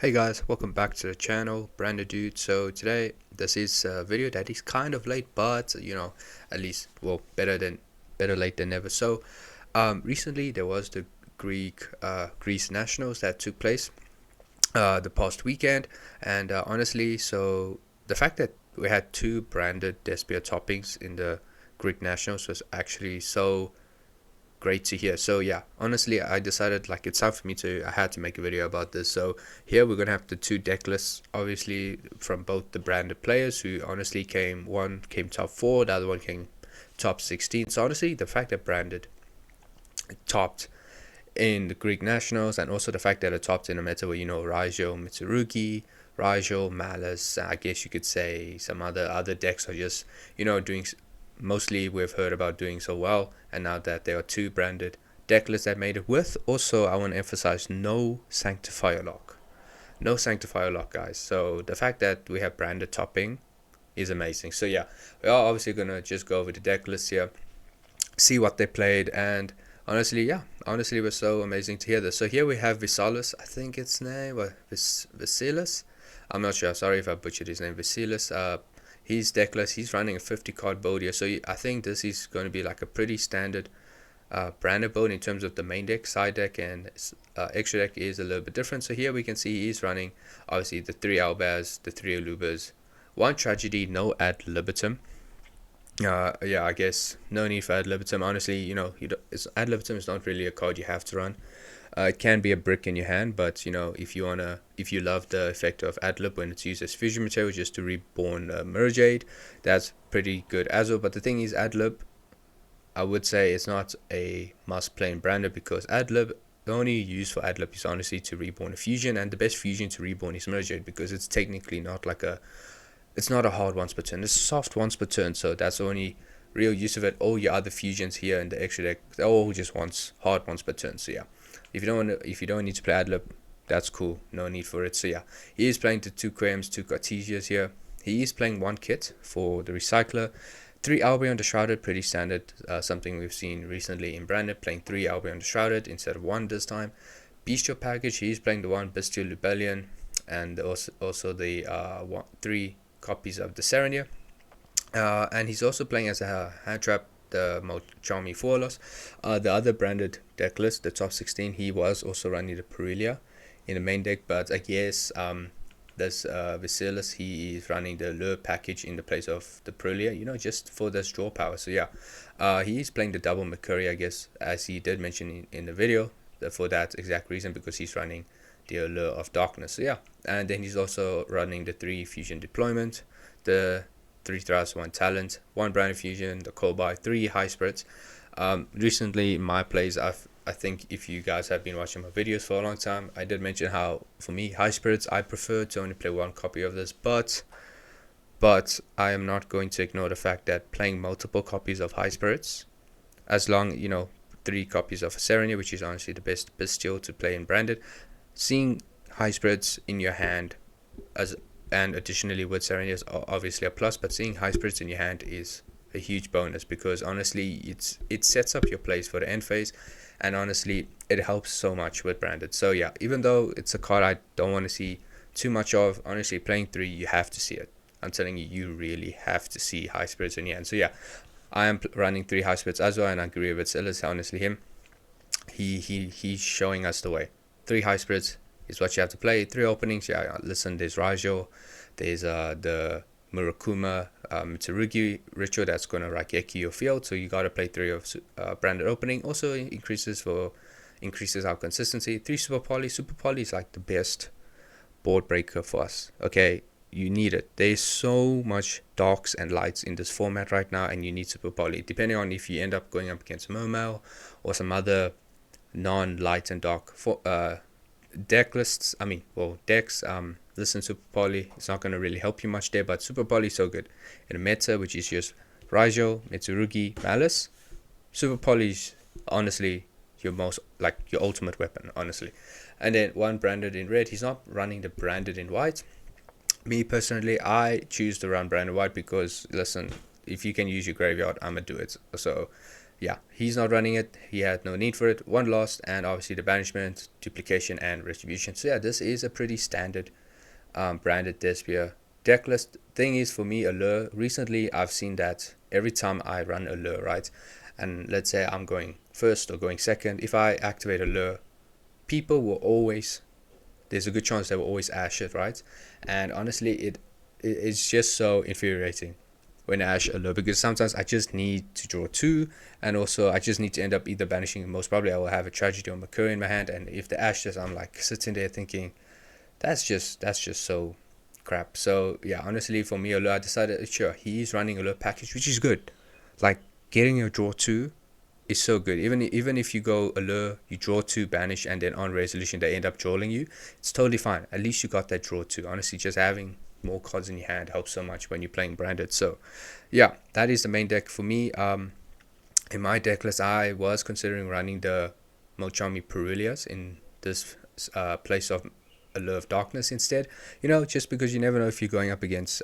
Hey guys, welcome back to the channel, brand new dude. So today this is a video that is kind of late, but at least better late than never. So recently there was the Greece Nationals that took place the past weekend, and honestly, so the fact that we had two branded Despia toppings in the Greek Nationals was actually so great to hear. So yeah, honestly, I decided like it's time for me to I had to make a video about this. So here we're gonna have the two deck lists, obviously from both the branded players who honestly one came top 4, the other one came top 16. So honestly, the fact that branded topped in the Greek Nationals, and also the fact that it topped in a meta where yugioh, Mitsurugi, yugioh, Malice, I guess you could say some other decks are just doing, mostly we've heard about doing so well, and now that there are two branded deck lists that made it with, also I want to emphasize no sanctifier lock. No sanctifier lock, guys. So the fact that we have branded topping is amazing. So yeah, we are obviously gonna just go over the deck list here, see what they played, and honestly, it was so amazing to hear this. So here we have Visalis, I think its name, or Vasilis. I'm not sure. Sorry if I butchered his name. Vasilis. He's decklist. He's running a 50 card build here. So I think this is going to be like a pretty standard branded build in terms of the main deck, side deck, and extra deck is a little bit different. So here we can see he's running obviously the 3 Albaz, the 3 Alubas, 1 Tragedy, no ad libitum. Yeah, I guess no need for ad libitum. Honestly, ad libitum is not really a card you have to run. It can be a brick in your hand, but if you love the effect of ad lib when it's used as fusion material just to reborn Merjade, that's pretty good as well. But the thing is, ad lib, I would say it's not a must play in branded, because ad lib, the only use for ad lib is honestly to reborn a fusion, and the best fusion to reborn is Merjade, because it's technically not like it's not a hard once per turn, it's a soft once per turn, so that's the only real use of it. All your other fusions here in the extra deck, they're all just hard once per turn. So yeah, if you don't need to play Adlib, that's cool, no need for it. So yeah, he is playing the 2 Quems, 2 Cartesias here. He is playing 1 kit for the Recycler, 3 Albion the Shrouded, pretty standard, something we've seen recently in branded, playing 3 Albion the Shrouded instead of 1 this time. Bestial package, he's playing the 1 Bestial Lubellion, and also the 3 copies of the Serenia, and he's also playing as a hand trap the Mochami Forlos. The other branded deck list, the top 16, he was also running the Perelia in the main deck, but I guess this Vasilis, he is running the Lure package in the place of the Perelia, just for this draw power. So yeah, he is playing the double Mercury, I guess, as he did mention in the video, for that exact reason, because he's running the Allure of Darkness. So yeah, and then he's also running the 3 Fusion Deployment, the 3 Thrust, 1 Talent, 1 Brand Fusion, the Coldby, 3 High Spirits. Recently in my plays, I think if you guys have been watching my videos for a long time, I did mention how for me High Spirits, I prefer to only play 1 copy of this, but I am not going to ignore the fact that playing multiple copies of High Spirits, as long 3 copies of Serenia, which is honestly the best bestial to play in branded, seeing High Spirits in your hand and additionally with Serenia is obviously a plus, but seeing High Spirits in your hand is a huge bonus, because honestly it sets up your plays for the end phase, and honestly it helps so much with branded. So yeah, even though it's a card I don't want to see too much of, honestly playing 3, you have to see it. I'm telling you, you really have to see High Spirits in your hand. So yeah, I am running 3 High Spirits as well, and I agree with Silas. Honestly, he's showing us the way. 3 High Spirits is what you have to play. 3 openings, yeah, listen, there's yugioh, there's the Murakuma Mitsurugi ritual that's going to Raigeki your field, so you got to play 3 of branded opening. Also increases our consistency. 3 Super Poly is like the best board breaker for us. Okay, you need it. There's so much darks and lights in this format right now, and you need Super Poly, depending on if you end up going up against Momel or some other non-light and dark decks. Listen, Super Poly, it's not going to really help you much there, but Super Poly is so good in a meta which is just yugioh, Mitsurugi, Malice. Super Poly is honestly your ultimate weapon, honestly. And then 1 branded in red. He's not running the branded in white. Me personally, I choose to run branded white because, listen, if you can use your graveyard, I'm gonna do it. So yeah, he's not running it. He had no need for it. One lost, and obviously the banishment, duplication, and retribution. So yeah, this is a pretty standard branded Despia decklist. Thing is, for me, allure. Recently, I've seen that every time I run allure, right, and let's say I'm going first or going second, if I activate allure, people will always. There's a good chance they will always ash it, right? And honestly, it's just so infuriating when I ash allure, because sometimes I just need to draw two, and also I just need to end up either banishing. Most probably, I will have a tragedy or Mercury in my hand, and if the ashes, I'm like sitting there thinking, that's just so crap. So yeah, honestly, for me, allure, I decided sure he's running allure package, which is good. Like getting a draw two is so good. Even if you go allure, you draw two, banish, and then on resolution they end up drawing you, it's totally fine. At least you got that draw two. Honestly, just having more cards in your hand helps so much when you're playing branded. So yeah, that is the main deck for me. In my deck list, I was considering running the Mochami Perulias in this place of Allure of Darkness instead. Just because you never know if you're going up against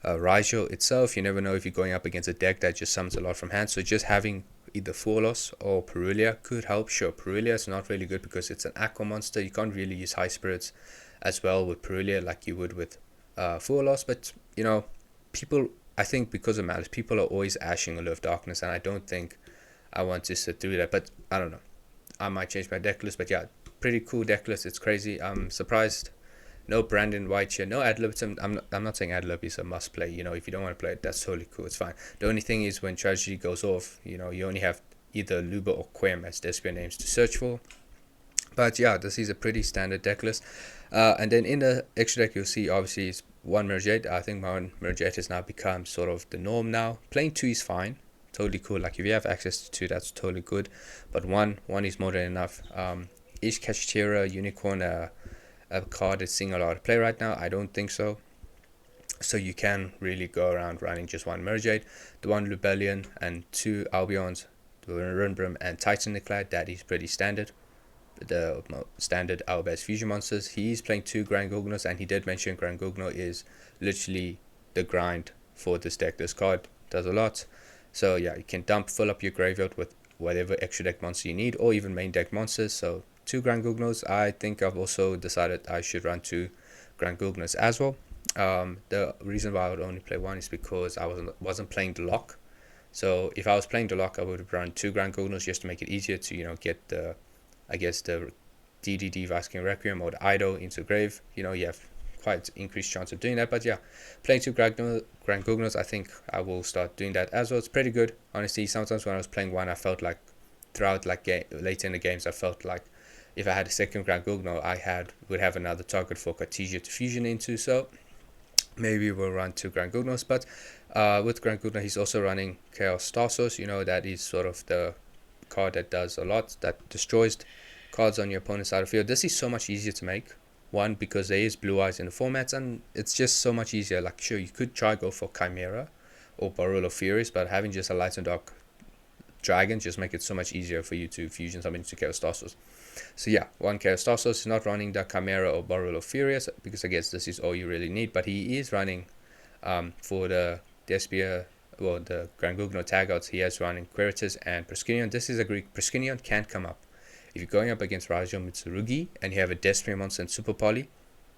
Raijo itself. You never know if you're going up against a deck that just summons a lot from hand. So just having either Forlos or Perulia could help. Sure, Perulia is not really good because it's an aqua monster. You can't really use high spirits as well with Perulia like you would with Forlos. But people, I think because of Malice, people are always ashing Allure of Darkness, and I don't think I want to sit through that. But I don't know. I might change my deck list. But yeah, pretty cool deck list. It's crazy. I'm surprised. No Brandon White here. No Adlib. I'm not saying Adlib is a must play. If you don't want to play it, that's totally cool. It's fine. The only thing is when tragedy goes off, you only have either Luba or Quem as Despia names to search for. But yeah, this is a pretty standard deck list. And then in the extra deck, you'll see obviously it's one Mergate. I think my one Mergate has now become sort of the norm now. Playing two is fine. Totally cool. Like if you have access to two, that's totally good. But one is more than enough. Is Kashitira Unicorn a card that's seeing a lot of play right now? I don't think so. So you can really go around running just one Mergate, the one Lubellion, and two Albions, the Runbrim and Titaniclad. That is pretty standard. The standard Albaz fusion monsters. He's playing two Grand Gugnos, and he did mention Grand Gugno is literally the grind for this deck. This card does a lot. So yeah, you can fill up your graveyard with whatever extra deck monster you need, or even main deck monsters. So two Grand Gugnos. I think I've also decided I should run two Grand Gugnos as well. The reason why I would only play one is because I wasn't playing the lock. So if I was playing the lock, I would have run two Grand Gugnos just to make it easier to get the DDD Vice-King Requiem or the Idol into grave. You have quite increased chance of doing that. But yeah, playing two Grand Gugnos, I think I will start doing that as well. It's pretty good. Honestly, sometimes when I was playing one, I felt like throughout later in the games, I felt like if I had a second Grand Gugno, would have another target for Cartesia to fusion into. So maybe we'll run two Grand Gugnos. But with Grand Gugno, he's also running Chaos Starsos. That is sort of the card that does a lot, that destroys cards on your opponent's side of the field. This is so much easier to make. One, because there is blue eyes in the formats, and it's just so much easier. Like, sure, you could try go for Chimera or Barul of Furies, but having just a light and dark dragon just make it so much easier for you to fusion something into Chaos Starsos. So yeah, one Chaos Starsos is not running the Chimera or Barul of Furies, because I guess this is all you really need, but he is running for the Despia, well, the Grand Gugno tagouts, he has running Quiritus and Proskinion. This is a Greek. Proskinion can't come up. If you're going up against Raijo Mitsurugi and you have a Despia monster and Super Poly,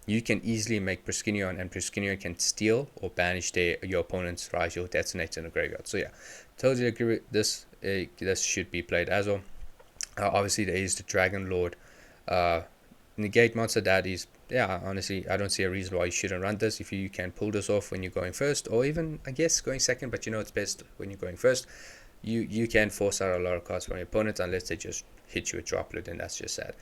you can easily make Proskinion, and Proskinion can steal or banish your opponent's Raijo Detonator in the graveyard. So yeah, totally agree with this. This should be played as well. Obviously, there is the Dragon Lord negate monster. That is, yeah, honestly, I don't see a reason why you shouldn't run this if you can pull this off when you're going first, or even, I guess, going second, but it's best when you're going first. You can force out a lot of cards from your opponent unless they just hit you with droplet, and that's just sad.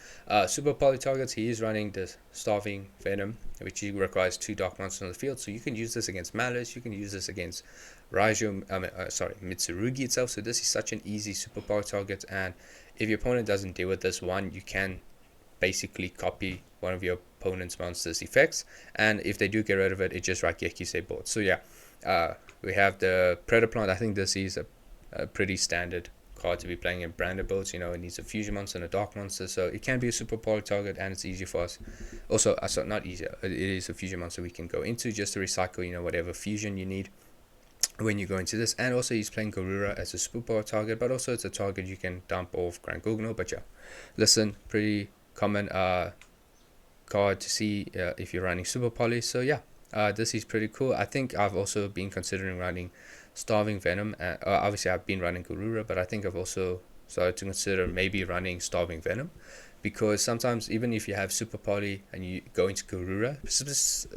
Super Poly targets, he is running the Starving Venom, which requires two Dark Monsters on the field, so you can use this against Malice, you can use this against Mitsurugi itself, so this is such an easy Super Poly target, and if your opponent doesn't deal with this one, you can basically copy one of your opponent's monsters' effects, and if they do get rid of it, it just Raigekis their board. So yeah, we have the Predaplant. I think this is a pretty standard card to be playing in branded builds. It needs a fusion monster and a dark monster, so it can be a super poly target, and it's easy for us. Also, not easier, it is a fusion monster we can go into just to recycle whatever fusion you need. when you go into this. And also he's playing Garura as a superpower target, but also it's a target you can dump off Grand Gugno. But yeah, listen, pretty common card to see if you're running Super Poly. So yeah, this is pretty cool. I think I've also been considering running Starving Venom. Obviously I've been running Garura, but I think I've also started to consider maybe running Starving Venom, because sometimes even if you have Super Poly and you go into Garura,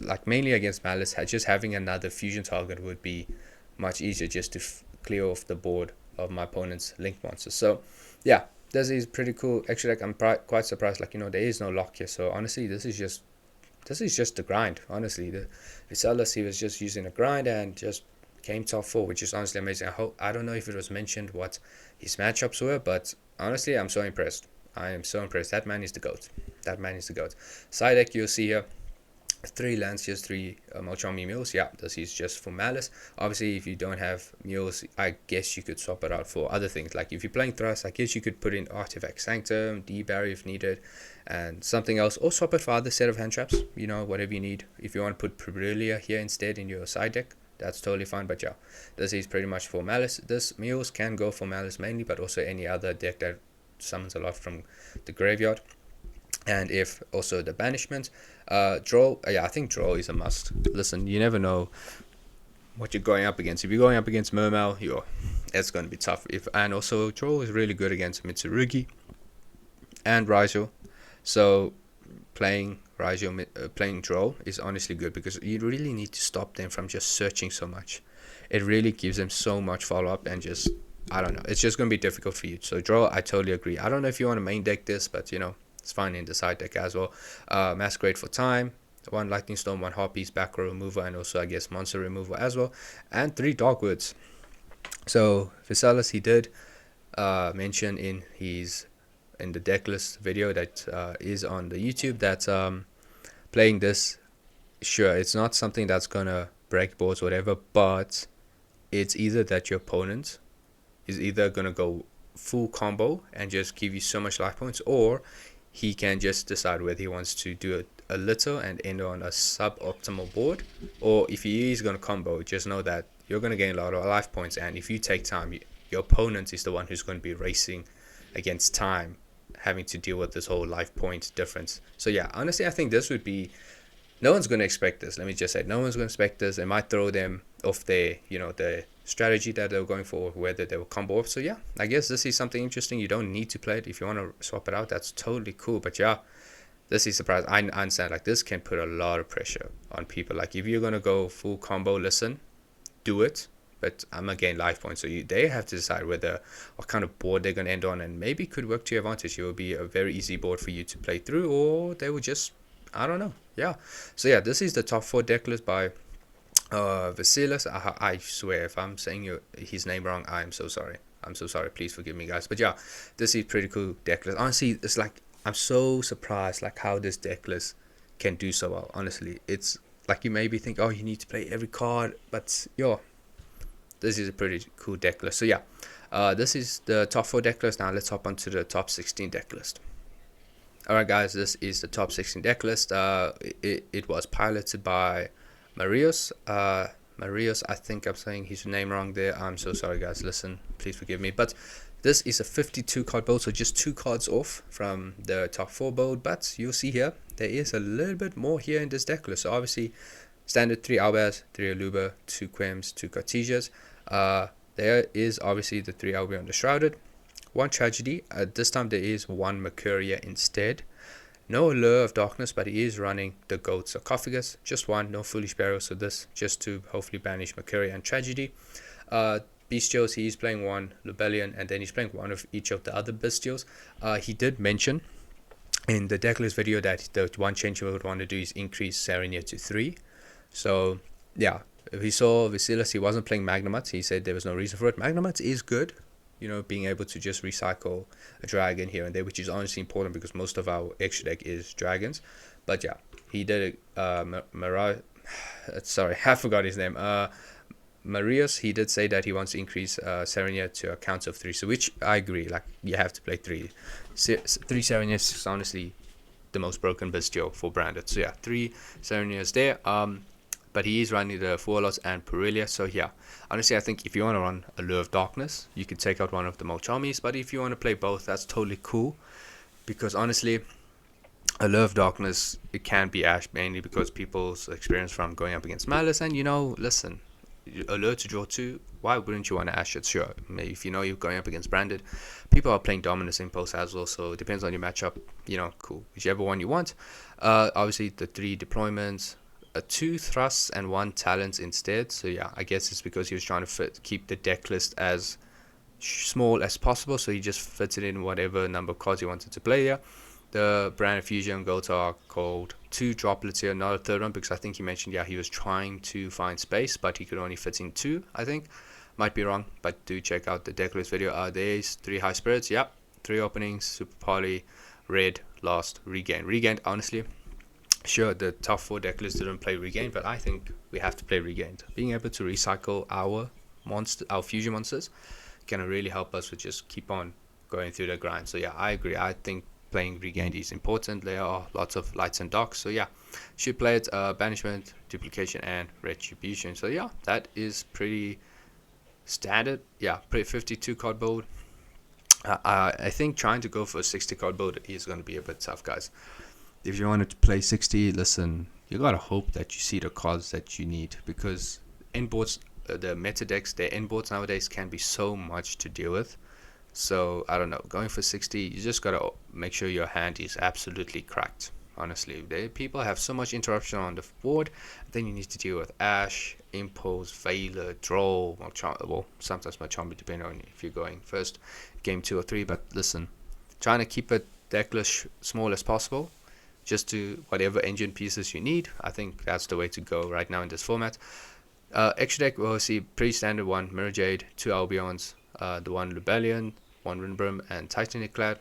like mainly against Malice, just having another fusion target would be much easier, just to clear off the board of my opponent's Link monster. So yeah, this is pretty cool. Actually, like, I'm quite surprised, like, there is no lock here. So honestly, this is just the grind. Honestly, the Visalis, he was just using a grind and just came top 4, which is honestly amazing. I don't know if it was mentioned what his matchups were, but honestly, I'm so impressed. I am so impressed. That man is the GOAT. That man is the GOAT. Side deck, you'll see here 3 Lanciers, 3 Molchami Mules. Yeah, this is just for Malice. Obviously, if you don't have Mules, I guess you could swap it out for other things. Like if you're playing Thrust, I guess you could put in Artifact Sanctum, D-Barrier if needed, and something else. Or swap it for other set of hand traps, whatever you need. If you want to put Privilia here instead in your side deck, that's totally fine. But yeah, this is pretty much for Malice. This Mules can go for Malice mainly, but also any other deck that summons a lot from the graveyard. And if also the banishment, draw, yeah, I think draw is a must. Listen, you never know what you're going up against. If you're going up against Mermail, it's going to be tough. And also draw is really good against Mitsurugi and Raizo. So playing Raizo, playing draw is honestly good, because you really need to stop them from just searching so much. It really gives them so much follow up, and just, I don't know, it's just going to be difficult for you. So draw, I totally agree. I don't know if you want to main deck this, but it's fine in the side deck as well. Masquerade for time, 1 Lightning Storm, 1 Harpies, back row removal, and also I guess monster removal as well, and 3 Dogwoods. So Visalis, he did mention in the Decklist video that is on the YouTube that playing this, sure, it's not something that's gonna break boards or whatever, but it's either that your opponent is either gonna go full combo and just give you so much life points, or he can just decide whether he wants to do a little and end on a suboptimal board. Or if he is going to combo, just know that you're going to gain a lot of life points, and if you take time, your opponent is the one who's going to be racing against time, having to deal with this whole life point difference. So yeah, honestly, I think this would be, no one's going to expect this. Let me just say, no one's going to expect this. It might throw them off their, the strategy that they're going for, whether they will combo up. So yeah, I guess this is something interesting. You don't need to play it. If you want to swap it out, that's totally cool. But yeah, this is surprising. I understand, like, this can put a lot of pressure on people. Like, if you're going to go full combo, listen, do it. But I'm going to gain life points. So they have to decide what kind of board they're going to end on, and maybe it could work to your advantage. It will be a very easy board for you to play through, or they will just, I don't know. Yeah. So yeah, this is the top 4 deck list by Vasilis. I swear, if I'm saying his name wrong, I'm so sorry. Please forgive me, guys. But yeah, this is pretty cool deck list. Honestly, it's like, I'm so surprised like how this deck list can do so well. Honestly, it's like, you maybe think, oh, you need to play every card, but this is a pretty cool deck list. So yeah, this is the top 4 deck list. Now let's hop onto the top 16 deck list. Alright guys, this is the top 16 deck list. It was piloted by Marius. Marius, I think I'm saying his name wrong there. I'm so sorry guys, listen, please forgive me. But this is a 52 card build, so just 2 cards off from the top 4 build. But you'll see here, there is a little bit more here in this deck list. So obviously, standard 3 Albaz, 3 Aluba, 2 Quems, 2 Cartesias. There is obviously the 3 Albion the Shrouded, 1 Tragedy. This time there is 1 Mercuria instead. No Allure of Darkness, but he is running the Goat Sarcophagus. Just 1, no Foolish Burial, so this just to hopefully banish Mercuria and Tragedy. Bestials, he is playing 1 Lubellion, and then he's playing 1 of each of the other Bestials. He did mention in the decklist video that the one change he would want to do is increase Serenia to 3. So yeah, if he saw Vasilis, he wasn't playing Magnemite. He said there was no reason for it. Magnemite is good, being able to just recycle a dragon here and there, which is honestly important because most of our extra deck is dragons. But yeah, he did sorry, I forgot his name. Marius, he did say that he wants to increase Serenia to a count of 3, so which I agree, like, you have to play 3. 3 Serenias is honestly the most broken bestial for branded. So yeah, 3 Serenias there. but he is running the Warlords and Purelia. So yeah, honestly, I think if you want to run Allure of Darkness, you can take out one of the Molchamis, but if you want to play both, that's totally cool, because honestly, Allure of Darkness, it can be Ash mainly because people's experience from going up against Malice, and listen, Allure to draw 2, why wouldn't you want to Ash it? Sure, maybe if you know you're going up against Branded, people are playing Dominus Impulse as well, so it depends on your matchup, cool, whichever one you want. Obviously the 3 deployments, 2 thrusts and 1 talents instead, so yeah, I guess it's because he was trying to keep the deck list as small as possible, so he just fits it in whatever number of cards he wanted to play here. The brand fusion goals are called 2 droplets here, not a third one, because I think he mentioned, yeah, he was trying to find space, but he could only fit in 2, I think. Might be wrong, but do check out the decklist video. There's 3 high spirits, yep, 3 openings, super poly, red, lost, regain. Regained, honestly, sure, the top 4 decklists didn't play regain, but I think we have to play regained. Being able to recycle our fusion monsters can really help us with just keep on going through the grind. So yeah, I agree. I think playing regained is important. There are lots of lights and darks, so yeah, should play it. Banishment, duplication, and retribution. So yeah, that is pretty standard. Yeah, pretty 52 card build. I think trying to go for a 60 card build is going to be a bit tough, guys. If you wanted to play 60, listen, you gotta hope that you see the cards that you need, because inboards, the meta decks, their inboards nowadays can be so much to deal with. So I don't know, going for 60, you just gotta make sure your hand is absolutely cracked. Honestly, people have so much interruption on the board. Then you need to deal with Ash, Impulse, Veiler, Draw, well, sometimes Machambi, depending on if you're going first, game 2 or 3. But listen, trying to keep it decklist small as possible, just to whatever engine pieces you need. I think that's the way to go right now in this format. Extra deck, we'll see pretty standard one: Mirror Jade, 2 Albions, the 1 Rebellion, 1 Windbrim, and Titanic Clad.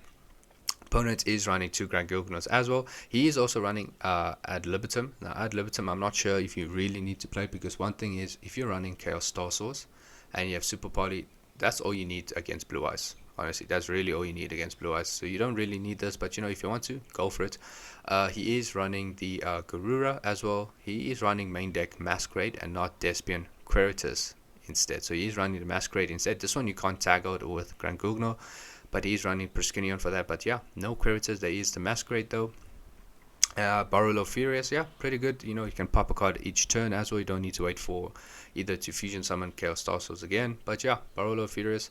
Opponent is running 2 Grand Gilganos as well. He is also running Ad Libitum. Now, Ad Libitum, I'm not sure if you really need to play, because one thing is, if you're running Chaos Star Source and you have Super Poly, that's all you need against Blue Eyes. Honestly, that's really all you need against Blue Eyes. So you don't really need this, but if you want to, go for it. He is running the Garura as well. He is running main deck Masquerade and not Despian Queritus instead. So he's running the Masquerade instead. This one you can't tag out with Grand Gugno, but he's running Perskinion for that. But yeah, no Queritus. There is the Masquerade though. Barulo Furious, yeah, pretty good. You can pop a card each turn as well. You don't need to wait for either to fusion summon Chaos Star Souls again. But yeah, Barulo Furious,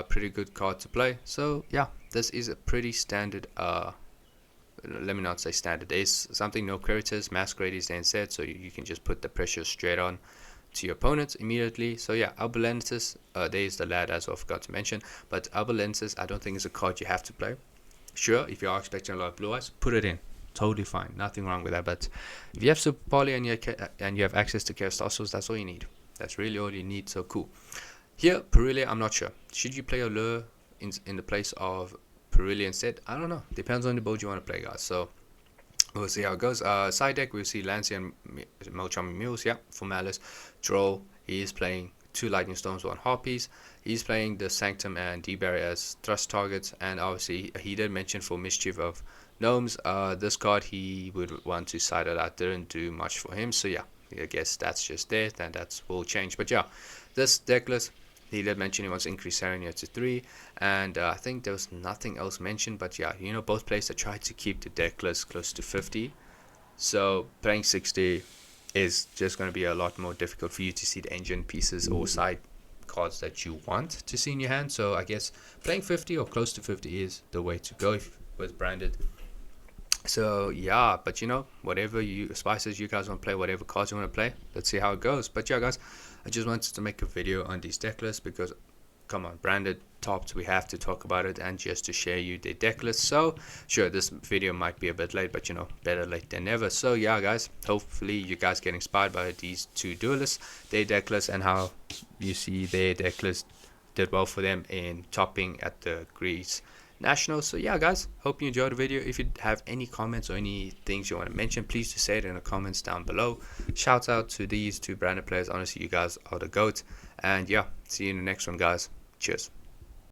pretty good card to play. So yeah, this is a pretty standard. Let me not say standard. There's something no Queritus. Masquerade is there instead, so you can just put the pressure straight on to your opponents immediately. So yeah, Albalensis, there's the lad as well, forgot to mention. But Albalensis, I don't think is a card you have to play. Sure, if you are expecting a lot of Blue Eyes, put it in. Totally fine, nothing wrong with that. But if you have Super Poly and you have access to Chaos Star Souls, that's all you need. That's really all you need. So cool. Here, Purelia, I'm not sure. Should you play Allure in the place of Purelia instead? I don't know. Depends on the build you want to play, guys. So we'll see how it goes. Side deck, we'll see Lancia and Mochami Mules. Yeah, for Malice. Droll, he is playing 2 Lightning Storms, 1 Harpies. He's playing the Sanctum and D-Barry as thrust targets. And obviously, he did mention for Mischief of Gnomes, this card he would want to side it out. Didn't do much for him. So yeah, I guess that's just there, and that will change. But yeah, this decklist, he did mention he wants to increase Serenia to 3, and I think there was nothing else mentioned. But yeah, both players that tried to keep the deck list close to 50, so playing 60 is just going to be a lot more difficult for you to see the engine pieces or side cards that you want to see in your hand. So I guess playing 50 or close to 50 is the way to go with Branded. So yeah, but whatever spices you guys want to play, whatever cards you want to play, let's see how it goes. But yeah, guys, I just wanted to make a video on these deck lists because, come on, Branded topped, we have to talk about it, and just to share you the deck list. So sure, this video might be a bit late, but better late than never. So yeah, guys, hopefully you guys get inspired by these 2 duelists, their deck list, and how you see their deck list did well for them in topping at the Greece National. So yeah, guys, hope you enjoyed the video. If you have any comments or any things you want to mention, please just say it in the comments down below. Shout out to these 2 Branded players. Honestly, you guys are the GOAT. And yeah, see you in the next one, guys. Cheers.